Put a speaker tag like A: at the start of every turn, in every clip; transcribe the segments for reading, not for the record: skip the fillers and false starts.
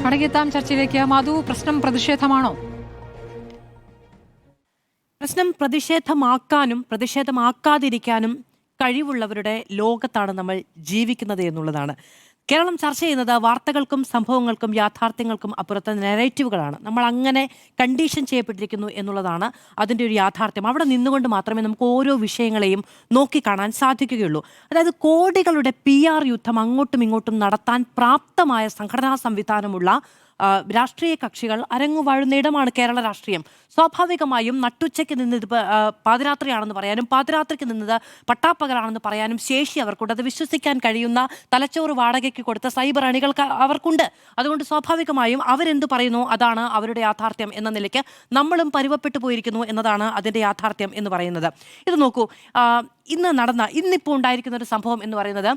A: മടങ്ങിയെത്താം ചർച്ചയിലേക്ക്. മാധു, പ്രശ്നം പ്രതിഷേധമാണോ?
B: പ്രശ്നം പ്രതിഷേധമാക്കാനും പ്രതിഷേധമാക്കാതിരിക്കാനും കഴിവുള്ളവരുടെ ലോകത്താണ് നമ്മൾ ജീവിക്കുന്നത് എന്നുള്ളതാണ്. കേരളം ചർച്ച ചെയ്യുന്നത് വാർത്തകൾക്കും സംഭവങ്ങൾക്കും യാഥാർത്ഥ്യങ്ങൾക്കും അപ്പുറത്തെ നെറേറ്റീവുകളാണ്. നമ്മൾ അങ്ങനെ കണ്ടീഷൻ ചെയ്യപ്പെട്ടിരിക്കുന്നു എന്നുള്ളതാണ് അതിൻ്റെ ഒരു യാഥാർത്ഥ്യം. അവിടെ നിന്നുകൊണ്ട് മാത്രമേ നമുക്ക് ഓരോ വിഷയങ്ങളെയും നോക്കിക്കാണാൻ സാധിക്കുകയുള്ളൂ. അതായത് കോടികളുടെ PR യുദ്ധം അങ്ങോട്ടും ഇങ്ങോട്ടും നടത്താൻ പ്രാപ്തമായ സംഘടനാ സംവിധാനമുള്ള രാഷ്ട്രീയ കക്ഷികൾ അരങ്ങുവാഴുന്ന ഇടമാണ് കേരള രാഷ്ട്രീയം. സ്വാഭാവികമായും നട്ടുച്ചയ്ക്ക് നിന്നത് പാതിരാത്രിയാണെന്ന് പറയാനും പാതിരാത്രിക്ക് നിന്നത് പട്ടാപ്പകലാണെന്ന് പറയാനും ശേഷി അവർക്കുണ്ട്. അത് വിശ്വസിക്കാൻ കഴിയുന്ന തലച്ചോറ് വാടകയ്ക്ക് കൊടുത്ത സൈബർ അണികൾക്ക് അവർക്കുണ്ട്. അതുകൊണ്ട് സ്വാഭാവികമായും അവരെന്ത് പറയുന്നു അതാണ് അവരുടെ യാഥാർത്ഥ്യം എന്ന നിലയ്ക്ക് നമ്മളും പരുവപ്പെട്ടു പോയിരിക്കുന്നു എന്നതാണ് അതിൻ്റെ യാഥാർത്ഥ്യം എന്ന് പറയുന്നത്. ഇത് നോക്കൂ, ഇന്നിപ്പോൾ ഉണ്ടായിരിക്കുന്ന ഒരു സംഭവം എന്ന് പറയുന്നത്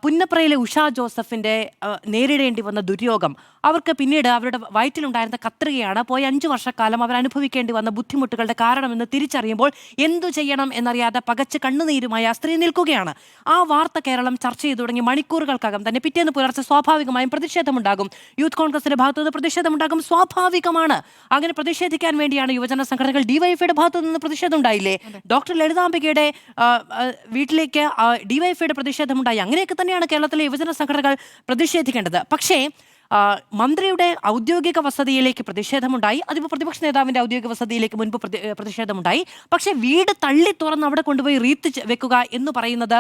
B: പുന്നപ്രയിലെ ഉഷ ജോസഫിൻ്റെ നേരിടേണ്ടി വന്ന ദുര്യോഗം. അവർക്ക് പിന്നീട് അവരുടെ വയറ്റിലുണ്ടായിരുന്ന കത്രികയാണ് പോയ 5 വർഷക്കാലം അവർ അനുഭവിക്കേണ്ടി വന്ന ബുദ്ധിമുട്ടുകളുടെ കാരണമെന്ന് തിരിച്ചറിയുമ്പോൾ എന്തു ചെയ്യണം എന്നറിയാതെ പകച്ച് കണ്ണുനീരുമായി ആ സ്ത്രീ നിൽക്കുകയാണ്. ആ വാർത്ത കേരളം ചർച്ച ചെയ്തു തുടങ്ങി മണിക്കൂറുകൾക്കകം തന്നെ പിറ്റേന്ന് പുലർച്ചെ സ്വാഭാവികമായും പ്രതിഷേധമുണ്ടാകും. യൂത്ത് കോൺഗ്രസിന്റെ ഭാഗത്തുനിന്ന് പ്രതിഷേധമുണ്ടാകും, സ്വാഭാവികമാണ്. അങ്ങനെ പ്രതിഷേധിക്കാൻ വേണ്ടിയാണ് യുവജന സംഘടനകൾ. ഡിവൈഎഫ്ഐയുടെ ഭാഗത്തു നിന്ന് പ്രതിഷേധം ഉണ്ടായില്ലേ? ഡോക്ടർ ലളിതാംബികയുടെ വീട്ടിലേക്ക് ഡിവൈഎഫ്ഐയുടെ പ്രതിഷേധമുണ്ടായി. അങ്ങനെയൊക്കെ തന്നെയാണ് കേരളത്തിലെ യുവജന സംഘടനകൾ പ്രതിഷേധിക്കേണ്ടത്. പക്ഷേ മന്ത്രിയുടെ ഔദ്യോഗിക വസതിയിലേക്ക് പ്രതിഷേധമുണ്ടായി. അതിപ്പോൾ പ്രതിപക്ഷ നേതാവിൻ്റെ ഔദ്യോഗിക വസതിയിലേക്ക് മുൻപ് പ്രതിഷേധമുണ്ടായി. പക്ഷേ വീട് തള്ളി തുറന്ന് അവിടെ കൊണ്ടുപോയി റീത്ത് വെക്കുക എന്ന് പറയുന്നത്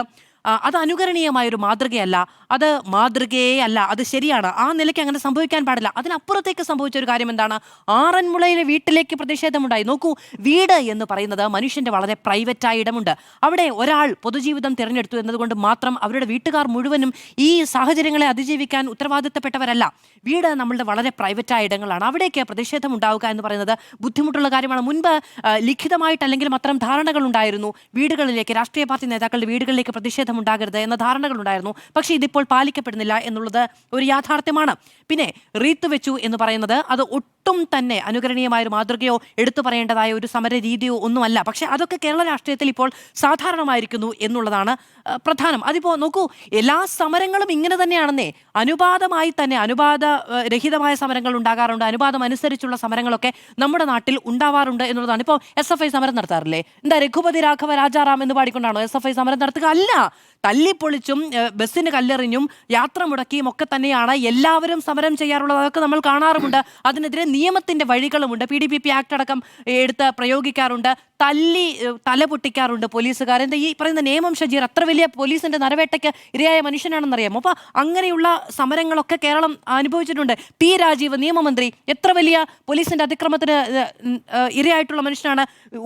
B: അത് അനുകരണീയമായൊരു മാതൃകയല്ല. അത് മാതൃകയേ അല്ല. അത് ശരിയാണ്, ആ നിലയ്ക്ക് അങ്ങനെ സംഭവിക്കാൻ പാടില്ല. അതിനപ്പുറത്തേക്ക് സംഭവിച്ച ഒരു കാര്യം എന്താണ്? ആറന്മുളയിലെ വീട്ടിലേക്ക് പ്രതിഷേധമുണ്ടായി. നോക്കൂ, വീട് എന്ന് പറയുന്നത് മനുഷ്യൻ്റെ വളരെ പ്രൈവറ്റായ ഇടമുണ്ട്. അവിടെ ഒരാൾ പൊതുജീവിതം തിരഞ്ഞെടുത്തു എന്നതുകൊണ്ട് മാത്രം അവരുടെ വീട്ടുകാർ മുഴുവനും ഈ സാഹചര്യങ്ങളെ അതിജീവിക്കാൻ ഉത്തരവാദിത്തപ്പെട്ടവരല്ല. വീട് നമ്മളുടെ വളരെ പ്രൈവറ്റായ ഇടങ്ങളാണ്. അവിടേക്ക് പ്രതിഷേധം ഉണ്ടാവുക എന്ന് പറയുന്നത് ബുദ്ധിമുട്ടുള്ള കാര്യമാണ്. മുൻപ് ലിഖിതമായിട്ടല്ലെങ്കിലും അത്തരം ധാരണകൾ ഉണ്ടായിരുന്നു. വീടുകളിലേക്ക്, രാഷ്ട്രീയ പാർട്ടി നേതാക്കളുടെ വീടുകളിലേക്ക് പ്രതിഷേധം ഉണ്ടാകരുത് എന്ന ധാരണകൾ ഉണ്ടായിരുന്നു. പക്ഷേ ഇതിപ്പോൾ പാലിക്കപ്പെടുന്നില്ല എന്നുള്ളത് ഒരു യാഥാർത്ഥ്യമാണ്. പിന്നെ റീത്ത് വെച്ചു എന്ന് പറയുന്നത് അത് ഒട്ടും തന്നെ അനുകരണീയമായൊരു മാതൃകയോ എടുത്തു പറയേണ്ടതായ ഒരു സമര രീതിയോ ഒന്നുമല്ല. പക്ഷെ അതൊക്കെ കേരള രാഷ്ട്രീയത്തിൽ ഇപ്പോൾ സാധാരണമായിരിക്കുന്നു എന്നുള്ളതാണ് പ്രധാനം. അതിപ്പോൾ നോക്കൂ, എല്ലാ സമരങ്ങളും ഇങ്ങനെ തന്നെയാണെന്നേ. അനുപാതമായി തന്നെ അനുപാതരഹിതമായ സമരങ്ങൾ ഉണ്ടാകാറുണ്ട്. അനുപാതം അനുസരിച്ചുള്ള സമരങ്ങളൊക്കെ നമ്മുടെ നാട്ടിൽ ഉണ്ടാവാറുണ്ട് എന്നുള്ളതാണ്. ഇപ്പോൾ SFI സമരം നടത്താറില്ലേ? എന്താ രഘുപതി രാഘവ രാജാറാം എന്ന് പാടിക്കൊണ്ടാണോ SFI സമരം നടത്തുക? അല്ല, തല്ലിപ്പൊളിച്ചും ബസ്സിന് കല്ലെറിഞ്ഞും യാത്ര മുടക്കിയും ഒക്കെ തന്നെയാണ് എല്ലാവരും സമരം ചെയ്യാറുള്ളത്. അതൊക്കെ നമ്മൾ കാണാറുമുണ്ട്. അതിനെതിരെ നിയമത്തിന്റെ വഴികളുമുണ്ട്. PDPP ആക്ട് അടക്കം എടുത്ത് പ്രയോഗിക്കാറുണ്ട്. തല പൊട്ടിക്കാറുണ്ട് പോലീസുകാർ. എന്താ ഈ പറയുന്ന നിയമം ഷജീർ അത്ര വലിയ പോലീസിന്റെ നരവേട്ടയ്ക്ക് ഇരയായ മനുഷ്യനാണെന്നറിയാമോ? അപ്പൊ അങ്ങനെയുള്ള സമരങ്ങളൊക്കെ കേരളം അനുഭവിച്ചിട്ടുണ്ട്. P രാജീവ് നിയമമന്ത്രി എത്ര വലിയ പോലീസിന്റെ അതിക്രമത്തിന് ഇരയായിട്ടുള്ള മനുഷ്യനാണ്.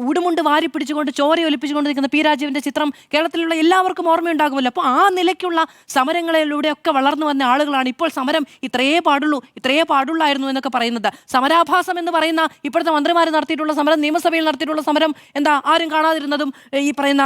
B: ഉടുമുണ്ട് വാരി പിടിച്ചുകൊണ്ട് ചോര ഒലിപ്പിച്ചുകൊണ്ട് നിൽക്കുന്ന P രാജീവിന്റെ ചിത്രം കേരളത്തിലുള്ള എല്ലാവർക്കും ഓർമ്മയുണ്ടാകുമല്ലോ. അപ്പോൾ ആ നിലയ്ക്കുള്ള സമരങ്ങളിലൂടെയൊക്കെ വളർന്നു വന്ന ആളുകളാണ് ഇപ്പോൾ സമരം ഇത്രയേ പാടുള്ളായിരുന്നു എന്നൊക്കെ പറയുന്നത്. സമരാഭാസം എന്ന് പറയുന്ന ഇപ്പോഴത്തെ മന്ത്രിമാർ നടത്തിയിട്ടുള്ള സമരം, നിയമസഭയിൽ നടത്തിയിട്ടുള്ള സമരം എന്താ ആരും കാണാതിരുന്നതും ഈ പറയുന്ന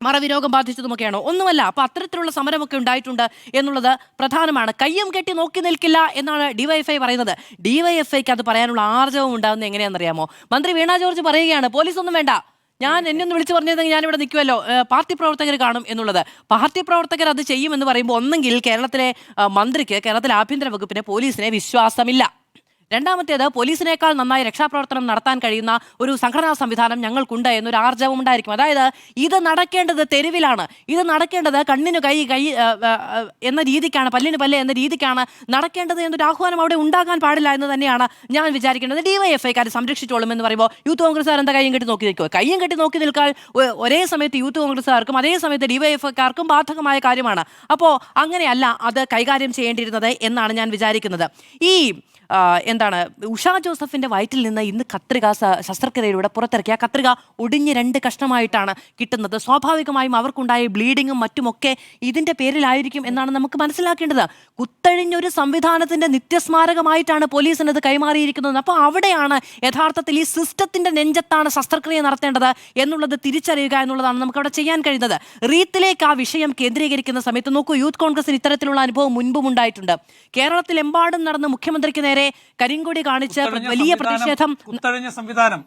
B: മറവിരോഗം ബാധിച്ചതുമൊക്കെയാണോ? ഒന്നുമല്ല. അപ്പൊ അത്തരത്തിലുള്ള സമരമൊക്കെ ഉണ്ടായിട്ടുണ്ട് എന്നുള്ളത് പ്രധാനമാണ്. കയ്യും കെട്ടി നോക്കി നിൽക്കില്ല എന്നാണ് ഡിവൈഎഫ്ഐ പറയുന്നത്. ഡിവൈഎഫ്ഐക്ക് അത് പറയാനുള്ള ആർജവം ഉണ്ടാകുന്നത് എങ്ങനെയാണെന്നറിയാമോ? മന്ത്രി വീണ ജോർജ് പറയുകയാണ്, പോലീസൊന്നും വേണ്ട, എന്നെ ഒന്ന് വിളിച്ചു പറഞ്ഞിരുന്നെങ്കിൽ ഞാനിവിടെ നിൽക്കുമല്ലോ, പാർട്ടി പ്രവർത്തകർ കാണും എന്നുള്ളത്. പാർട്ടി പ്രവർത്തകർ അത് ചെയ്യുമെന്ന് പറയുമ്പോൾ ഒന്നെങ്കിൽ കേരളത്തിലെ മന്ത്രിക്ക്, കേരളത്തിലെ ആഭ്യന്തര വകുപ്പിനെ, പോലീസിനെ വിശ്വാസമില്ല. രണ്ടാമത്തേത്, പോലീസിനേക്കാൾ നന്നായി രക്ഷാപ്രവർത്തനം നടത്താൻ കഴിയുന്ന ഒരു സംഘടനാ സംവിധാനം ഞങ്ങൾക്കുണ്ട് എന്നൊരു ആർജവം ഉണ്ടായിരിക്കും. അതായത് ഇത് നടക്കേണ്ടത് തെരുവിലാണ്, ഇത് നടക്കേണ്ടത് കണ്ണിന് കൈ എന്ന രീതിക്കാണ്, പല്ലിന് പല്ല് എന്ന രീതിക്കാണ് നടക്കേണ്ടത് എന്നൊരു ആഹ്വാനം അവിടെ ഉണ്ടാകാൻ പാടില്ല എന്ന് തന്നെയാണ് ഞാൻ വിചാരിക്കേണ്ടത്. ഡിവൈഎഫ്ഐക്കാർ സംരക്ഷിച്ചോളും എന്ന് പറയുമ്പോൾ യൂത്ത് കോൺഗ്രസ്സുകാർ എന്താ കയ്യും കെട്ടി നോക്കി നിൽക്കുക? കയ്യും കെട്ടി നോക്കി നിൽക്കാൻ ഒരേ സമയത്ത് യൂത്ത് കോൺഗ്രസ്സുകാർക്കും അതേ സമയത്ത് ഡിവൈഎഫ്ഐക്കാർക്കും ബാധകമായ കാര്യമാണ്. അപ്പോൾ അങ്ങനെയല്ല അത് കൈകാര്യം ചെയ്യേണ്ടിയിരുന്നത് എന്നാണ് ഞാൻ വിചാരിക്കുന്നത്. ഈ ഉഷ ജോസഫിന്റെ വയറ്റിൽ നിന്ന് ഇന്ന് കത്രിക ശസ്ത്രക്രിയയിലൂടെ പുറത്തിറക്കിയ കത്രിക ഒടിഞ്ഞ് 2 കഷ്ണമായിട്ടാണ് കിട്ടുന്നത്. സ്വാഭാവികമായും അവർക്കുണ്ടായ ബ്ലീഡിങ്ങും മറ്റുമൊക്കെ ഇതിന്റെ പേരിലായിരിക്കും എന്നാണ് നമുക്ക് മനസ്സിലാക്കേണ്ടത്. കുത്തഴിഞ്ഞൊരു സംവിധാനത്തിന്റെ നിത്യസ്മാരകമായിട്ടാണ് പോലീസിനത് കൈമാറിയിരിക്കുന്നത്. അപ്പോൾ അവിടെയാണ് യഥാർത്ഥത്തിൽ ഈ സിസ്റ്റത്തിന്റെ നെഞ്ചത്താണ് ശസ്ത്രക്രിയ നടത്തേണ്ടത് എന്നുള്ളത് തിരിച്ചറിയുക എന്നുള്ളതാണ് നമുക്ക് അവിടെ ചെയ്യാൻ കഴിയുന്നത്. റീത്തിലേക്ക് ആ വിഷയം കേന്ദ്രീകരിക്കുന്ന സമയത്ത് നോക്കൂ, യൂത്ത് കോൺഗ്രസിന് ഇത്തരത്തിലുള്ള അനുഭവം മുൻപും ഉണ്ടായിട്ടുണ്ട്. കേരളത്തിലെമ്പാടും നടന്ന് മുഖ്യമന്ത്രിക്ക് നേരെ കരിങ്കൊടി കാണിച്ച് വലിയ പ്രതിഷേധം.
C: കുത്തഴിഞ്ഞ സംവിധാനം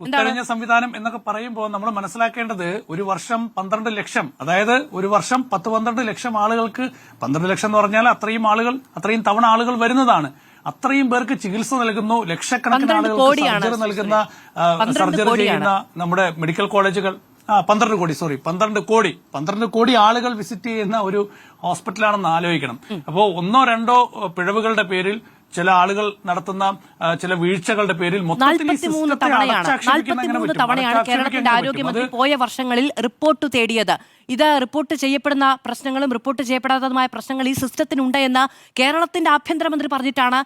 C: കുത്തഴിഞ്ഞ സംവിധാനം എന്നൊക്കെ പറയുമ്പോൾ നമ്മൾ മനസ്സിലാക്കേണ്ടത് ഒരു വർഷം 12 ലക്ഷം, അതായത് ഒരു വർഷം 10-12 ലക്ഷം ആളുകൾക്ക്, 12 ലക്ഷം എന്ന് പറഞ്ഞാൽ അത്രയും തവണ ആളുകൾ വരുന്നതാണ്. അത്രയും പേർക്ക് ചികിത്സ നൽകുന്നു, ലക്ഷക്കണക്കിന് ആളുകൾക്ക് സർജറി നൽകുന്ന, സർജറി ചെയ്യുന്ന നമ്മുടെ മെഡിക്കൽ കോളേജുകൾ, 12 കോടി ആളുകൾ വിസിറ്റ് ചെയ്യുന്ന ഒരു ഹോസ്പിറ്റലാണെന്ന് ആലോചിക്കണം. അപ്പോ 1-2 പിഴവുകളുടെ പേരിൽ ചില ആളുകൾ നടത്തുന്ന ചില വീഴ്ചകളുടെ പേരിൽ
B: 43 തവണയാണ് കേരളത്തിന്റെ ആരോഗ്യമന്ത്രി പോയ വർഷങ്ങളിൽ റിപ്പോർട്ട് തേടിയത്. ഇത് റിപ്പോർട്ട് ചെയ്യപ്പെടുന്ന പ്രശ്നങ്ങളും റിപ്പോർട്ട് ചെയ്യപ്പെടാത്തതുമായ പ്രശ്നങ്ങൾ ഈ സിസ്റ്റത്തിനുണ്ട് എന്ന് കേരളത്തിന്റെ ആഭ്യന്തരമന്ത്രി പറഞ്ഞിട്ടാണ്,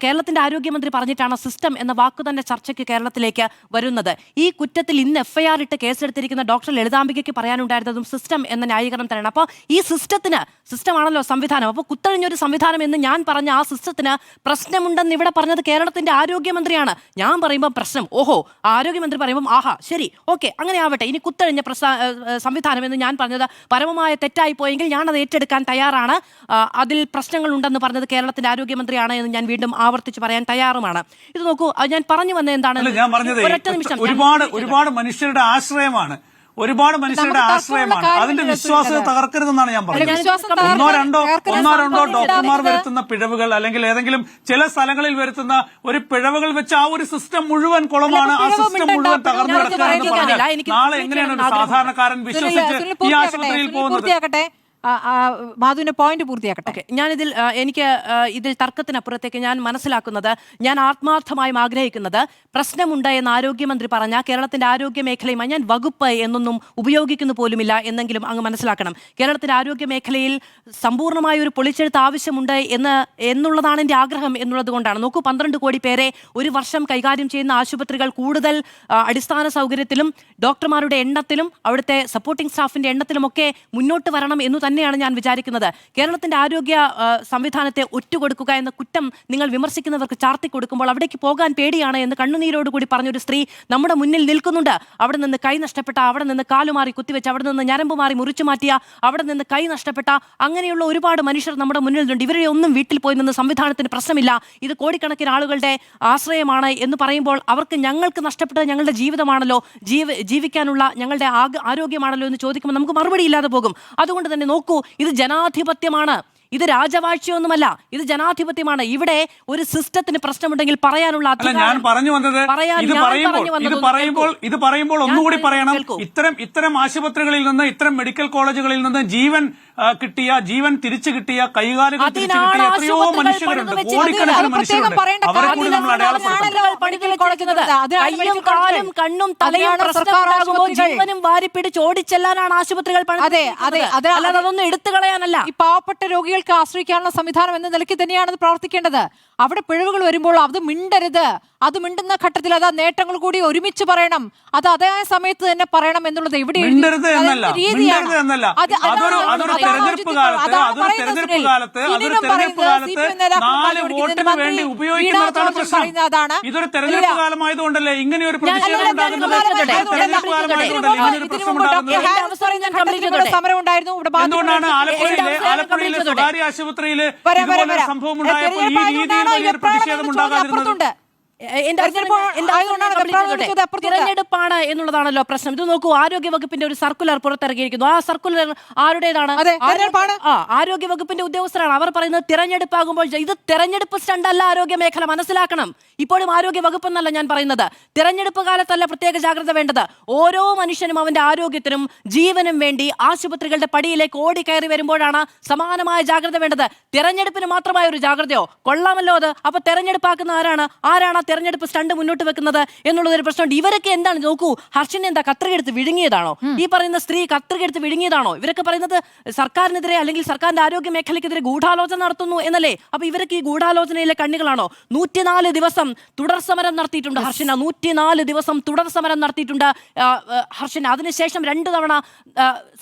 B: കേരളത്തിന്റെ ആരോഗ്യമന്ത്രി പറഞ്ഞിട്ടാണ് സിസ്റ്റം എന്ന വാക്കു തന്നെ ചർച്ചയ്ക്ക് കേരളത്തിലേക്ക് വരുന്നത്. ഈ കുറ്റത്തിൽ ഇന്ന് FIR ഇട്ട് കേസെടുത്തിരിക്കുന്ന ഡോക്ടർ ലളിതാംബികയ്ക്ക് പറയാനുണ്ടായിരുന്നതും സിസ്റ്റം എന്ന ന്യായീകരണം തന്നെയാണ്. അപ്പോൾ ഈ സിസ്റ്റമാണല്ലോ സംവിധാനം. അപ്പോൾ കുത്തഴിഞ്ഞൊരു സംവിധാനം എന്ന് ഞാൻ പറഞ്ഞ ആ സിസ്റ്റത്തിന് പ്രശ്നമുണ്ടെന്ന് ഇവിടെ പറഞ്ഞത് കേരളത്തിന്റെ ആരോഗ്യമന്ത്രിയാണ്. ഞാൻ പറയുമ്പോൾ പ്രശ്നം, ഓഹോ, ആരോഗ്യമന്ത്രി പറയുമ്പോൾ ആഹാ ശരി ഓക്കെ അങ്ങനെ ആവട്ടെ, ഇനി കുത്തഴിഞ്ഞ സംവിധാനം എന്ന് ഞാൻ പറഞ്ഞത് പരമമായ തെറ്റായി പോയെങ്കിൽ ഞാൻ അത് ഏറ്റെടുക്കാൻ തയ്യാറാണ്. അതിൽ പ്രശ്നങ്ങളുണ്ടെന്ന് പറഞ്ഞത് കേരളത്തിന്റെ ആരോഗ്യമന്ത്രിയാണ് എന്ന് ഞാൻ വീണ്ടും ആവർത്തിച്ച് പറയാൻ തയ്യാറുമാണ്. ഇത് നോക്കൂ, ഞാൻ പറഞ്ഞു വന്നത് എന്താണ്,
C: ഒരൊറ്റ നിമിഷം, ഒരുപാട് മനുഷ്യരുടെ ആശ്രയമാണ്, അതിന്റെ വിശ്വാസത്തെ തകർക്കരുതെന്നാണ് ഞാൻ പറഞ്ഞത്. ഒന്നോ രണ്ടോ ഡോക്ടർമാർ വരുത്തുന്ന പിഴവുകൾ, അല്ലെങ്കിൽ ഏതെങ്കിലും ചില സ്ഥലങ്ങളിൽ വരുത്തുന്ന ഒരു പിഴവുകൾ വെച്ച് ആ ഒരു സിസ്റ്റം മുഴുവൻ കുളമാണ്, ആ സിസ്റ്റം മുഴുവൻ തകർന്നു കിടക്കുകയാണെന്ന് പറഞ്ഞാൽ നാളെ എങ്ങനെയാണ് ഒരു സാധാരണക്കാരൻ വിശ്വസിച്ച് ഈ ആശുപത്രിയിൽ പോകുന്നത്?
A: മാധുവിന്റെ പോയിന്റ് പൂർത്തിയാക്കട്ടെ.
B: ഞാനിതിൽ എനിക്ക് ഇതിൽ തർക്കത്തിനപ്പുറത്തേക്ക് ഞാൻ മനസ്സിലാക്കുന്നത്, ഞാൻ ആത്മാർത്ഥമായും ആഗ്രഹിക്കുന്നത്, പ്രശ്നമുണ്ട് എന്ന് ആരോഗ്യമന്ത്രി പറഞ്ഞ കേരളത്തിന്റെ ആരോഗ്യ മേഖലയുമായി ഞാൻ വകുപ്പ് എന്നൊന്നും ഉപയോഗിക്കുന്നു പോലുമില്ല എന്നെങ്കിലും അങ്ങ് മനസ്സിലാക്കണം. കേരളത്തിന്റെ ആരോഗ്യ മേഖലയിൽ സമ്പൂർണ്ണമായ ഒരു പൊളിച്ചെഴുത്ത് ആവശ്യമുണ്ട് എന്നുള്ളതാണ് എൻ്റെ ആഗ്രഹം എന്നുള്ളത് കൊണ്ടാണ്. നോക്കൂ, 12 കോടി പേരെ ഒരു വർഷം കൈകാര്യം ചെയ്യുന്ന ആശുപത്രികൾ കൂടുതൽ അടിസ്ഥാന സൗകര്യത്തിലും ഡോക്ടർമാരുടെ എണ്ണത്തിലും അവിടുത്തെ സപ്പോർട്ടിംഗ് സ്റ്റാഫിന്റെ എണ്ണത്തിലുമൊക്കെ മുന്നോട്ട് വരണം എന്ന് തന്നെയാണ് ഞാൻ വിചാരിക്കുന്നത്. കേരളത്തിന്റെ ആരോഗ്യ സംവിധാനത്തെ ഒറ്റുകൊടുക്കുക എന്ന കുറ്റം നിങ്ങൾ വിമർശിക്കുന്നവർക്ക് ചാർത്തി കൊടുക്കുമ്പോൾ അവിടേക്ക് പോകാൻ പേടിയാണ് എന്ന് കണ്ണുനീരോടുകൂടി പറഞ്ഞൊരു സ്ത്രീ നമ്മുടെ മുന്നിൽ നിൽക്കുന്നുണ്ട്. അവിടെ നിന്ന് കൈ നഷ്ടപ്പെട്ട, അവിടെ നിന്ന് കാലുമാറി കുത്തിവെച്ച്, അവിടെ നിന്ന് ഞരമ്പ് മാറി മുറിച്ചു മാറ്റിയ, അവിടെ നിന്ന് കൈ നഷ്ടപ്പെട്ട അങ്ങനെയുള്ള ഒരുപാട് മനുഷ്യർ നമ്മുടെ മുന്നിലുണ്ട്. ഇവരെ ഒന്നും വീട്ടിൽ പോയി നിന്ന് സംവിധാനത്തിന് പ്രശ്നമില്ല, ഇത് കോടിക്കണക്കിന് ആളുകളുടെ ആശ്രയമാണ് എന്ന് പറയുമ്പോൾ അവർക്ക് ഞങ്ങൾക്ക് നഷ്ടപ്പെട്ടത് ഞങ്ങളുടെ ജീവിതമാണല്ലോ, ജീവിക്കാനുള്ള ഞങ്ങളുടെ ആരോഗ്യമാണല്ലോ എന്ന് ചോദിക്കുമ്പോൾ നമുക്ക് മറുപടി ഇല്ലാതെ പോകും. അതുകൊണ്ട് തന്നെ നോക്കൂ, ഇത് ജനാധിപത്യമാണ്, ഇത് രാജവാഴ്ചയൊന്നുമല്ല, ഇത് ജനാധിപത്യമാണ്. ഇവിടെ ഒരു സിസ്റ്റത്തിന് പ്രശ്നമുണ്ടെങ്കിൽ പറയാനുള്ള
C: ഞാൻ പറഞ്ഞു വന്നത്, ഇത് പറയുമ്പോൾ ഒന്നുകൂടി പറയണം, ഇത്തരം ആശുപത്രികളിൽ നിന്ന്, ഇത്തരം മെഡിക്കൽ കോളേജുകളിൽ നിന്ന് ജീവൻ തിരിച്ചു കിട്ടിയ, കൈകാലുകൾ തിരിച്ചു കിട്ടിയ എത്രയോ മനുഷ്യരുണ്ട്, കോടിക്കണക്കിന് മനുഷ്യരുണ്ട്. അവരെ കൂടി നമ്മൾ
B: കാലും കണ്ണും തലയും ജീവനും വാരി പിടിച്ച് ഓടിച്ചെല്ലാനാണ് ആശുപത്രികൾ അതൊന്നും എടുത്തു കളയാനല്ല.
A: ഈ പാവപ്പെട്ട രോഗികൾക്ക് ആശ്രയിക്കാനുള്ള സംവിധാനം എന്ന നിലയ്ക്ക് തന്നെയാണ് അത് പ്രവർത്തിക്കേണ്ടത്. അവിടെ പിഴവുകൾ വരുമ്പോൾ അത് മിണ്ടരുത്, അത് മിണ്ടുന്ന ഘട്ടത്തിൽ അത് നേട്ടങ്ങൾ കൂടി ഒരുമിച്ച് പറയണം, അത് അതേ സമയത്ത് തന്നെ പറയണം എന്നുള്ളത് ഇവിടെ
C: ഇതൊരു തെരഞ്ഞെടുപ്പ് കാലമായതുകൊണ്ടല്ലേ ഇങ്ങനെ ഒരു
A: സമരം ഉണ്ടായിരുന്നു.
C: എന്തുകൊണ്ടാണ് ആലപ്പുഴയിലെ സ്വകാര്യ ആശുപത്രിയിൽ സംഭവം ഉണ്ടായപ്പോൾ ഈ രീതിയിൽ വലിയൊരു പ്രതിഷേധം ഉണ്ടാകാതിരുന്നത്?
B: തിരഞ്ഞെടുപ്പാണ് എന്നുള്ളതാണല്ലോ പ്രശ്നം. ഇത് നോക്കൂ, ആരോഗ്യ വകുപ്പിന്റെ ഒരു സർക്കുലർ പുറത്തിറങ്ങിയിരിക്കുന്നു. ആ സർക്കുലർ ആരുടേതാണ്? ആരോഗ്യ വകുപ്പിന്റെ ഉദ്യോഗസ്ഥരാണ്. അവർ പറയുന്നത് തിരഞ്ഞെടുപ്പാകുമ്പോൾ ഇത് തിരഞ്ഞെടുപ്പ് സ്റ്റണ്ട് അല്ല, ആരോഗ്യ മേഖല മനസ്സിലാക്കണം. ഇപ്പോഴും ആരോഗ്യ വകുപ്പ് എന്നല്ല ഞാൻ പറയുന്നത്. തിരഞ്ഞെടുപ്പ് കാലത്തല്ല പ്രത്യേക ജാഗ്രത വേണ്ടത്. ഓരോ മനുഷ്യനും അവന്റെ ആരോഗ്യത്തിനും ജീവനും വേണ്ടി ആശുപത്രികളുടെ പടിയിലേക്ക് ഓടിക്കയറി വരുമ്പോഴാണ് സമാനമായ ജാഗ്രത വേണ്ടത്. തിരഞ്ഞെടുപ്പിന് മാത്രമായ ഒരു ജാഗ്രതയോ? കൊള്ളാമല്ലോ അത്. അപ്പൊ തെരഞ്ഞെടുപ്പാക്കുന്ന ആരാണ് തെരഞ്ഞെടുപ്പ് സ്റ്റണ്ട് മുന്നോട്ട് വെക്കുന്നത് എന്നുള്ളതൊരു പ്രശ്നമുണ്ട്. ഇവരൊക്കെ എന്താണ്? നോക്കൂ, ഹർഷിനെ എന്താ കത്രികെടുത്ത് വിഴുങ്ങിയതാണോ? ഈ പറയുന്ന സ്ത്രീ കത്രികെടുത്ത് വിഴുങ്ങിയതാണോ? ഇവരൊക്കെ പറയുന്നത് സർക്കാരിനെതിരെ അല്ലെങ്കിൽ സർക്കാരിന്റെ ആരോഗ്യ മേഖലയ്ക്കെതിരെ ഗൂഢാലോചന നടത്തുന്നു എന്നല്ലേ? അപ്പൊ ഇവരൊക്കെ ഈ ഗൂഢാലോചനയിലെ കണ്ണികളാണോ? 104 ദിവസം തുടർ സമരം നടത്തിയിട്ടുണ്ട് ഹർഷിന. 104 ദിവസം തുടർ സമരം നടത്തിയിട്ടുണ്ട് ഹർഷിന. അതിനുശേഷം 2 തവണ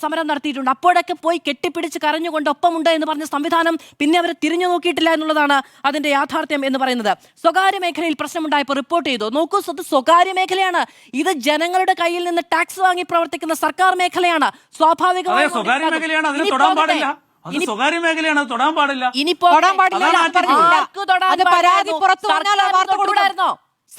B: സമരം നടത്തിയിട്ടുണ്ട്. അപ്പോഴൊക്കെ പോയി കെട്ടിപ്പിടിച്ച് കരഞ്ഞുകൊണ്ട് ഒപ്പമുണ്ട് എന്ന് പറഞ്ഞ സംവിധാനം പിന്നെ അവരെ തിരിഞ്ഞു നോക്കിയിട്ടില്ല എന്നുള്ളതാണ് അതിന്റെ യാഥാർത്ഥ്യം എന്ന് പറയുന്നത്. സ്വകാര്യ മേഖലയിൽ പ്രശ്നമുണ്ടായപ്പോൾ റിപ്പോർട്ട് ചെയ്തു. നോക്കൂ, സ്വകാര്യ മേഖലയാണ്. ഇത് ജനങ്ങളുടെ കയ്യിൽ നിന്ന് ടാക്സ് വാങ്ങി പ്രവർത്തിക്കുന്ന സർക്കാർ മേഖലയാണ്. സ്വാഭാവികമായി
C: സ്വകാര്യ മേഖലയാണ്, അതിന് തൊടാൻ പാടില്ല. സ്വകാര്യ മേഖലയാണ്, അത് തൊടാൻ പാടില്ല.
B: ഇനിയിപ്പോ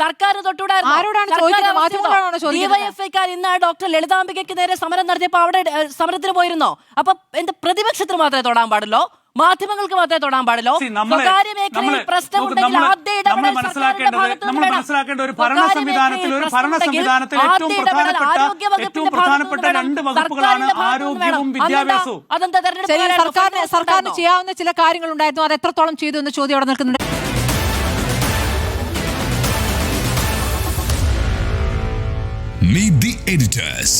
B: സർക്കാർ തൊട്ടുകൂടായിരുന്നോ?
A: ആരോടാണ്
B: സർക്കാർ
A: ചോദിക്കുന്നത്?
B: അറസ്റ്റ് ചെയ്തോ?
A: മാധ്യമങ്ങളോടാണോ ചോദിക്കുന്നത്?
B: DYFI-ക്കാർ ഇന്ന് ഡോക്ടർ ലളിതാംബികയ്ക്ക് നേരെ സമരം നടത്തിയപ്പോൾ അവിടെ സമരത്തിന് പോയിരുന്നോ? അപ്പൊ എന്ത് പ്രതിപക്ഷത്തിന് മാത്രമേ തൊടാൻ പാടുള്ളൂ, മാധ്യമങ്ങൾക്ക് മാത്രമേ തൊടാൻ പാടുള്ളൂ? സ്വകാര്യ മേഖലയിൽ പ്രശ്നമുണ്ടെങ്കിൽ ആദ്യ ഇടപെടൽ സർക്കാരിന്റെ ഭാഗത്തുനിന്ന്
C: നമ്മൾ
B: വേണം.
C: മനസ്സിലാക്കേണ്ട ഒരു ഭരണ സംവിധാനത്തിൽ ഏറ്റവും പ്രധാനപ്പെട്ട രണ്ട് വകുപ്പുകളാണ് ആരോഗ്യവും വിദ്യാഭ്യാസവും.
B: അതെന്താ
A: ശരി,
B: തെരഞ്ഞെടുപ്പ്
A: സർക്കാരിന് ചെയ്യാവുന്ന ചില കാര്യങ്ങൾ ഉണ്ടായിരുന്നു, അത് എത്രത്തോളം ചെയ്തു എന്ന ചോദ്യം അവിടെ നിൽക്കുന്നുണ്ട്.
D: Meet the editors.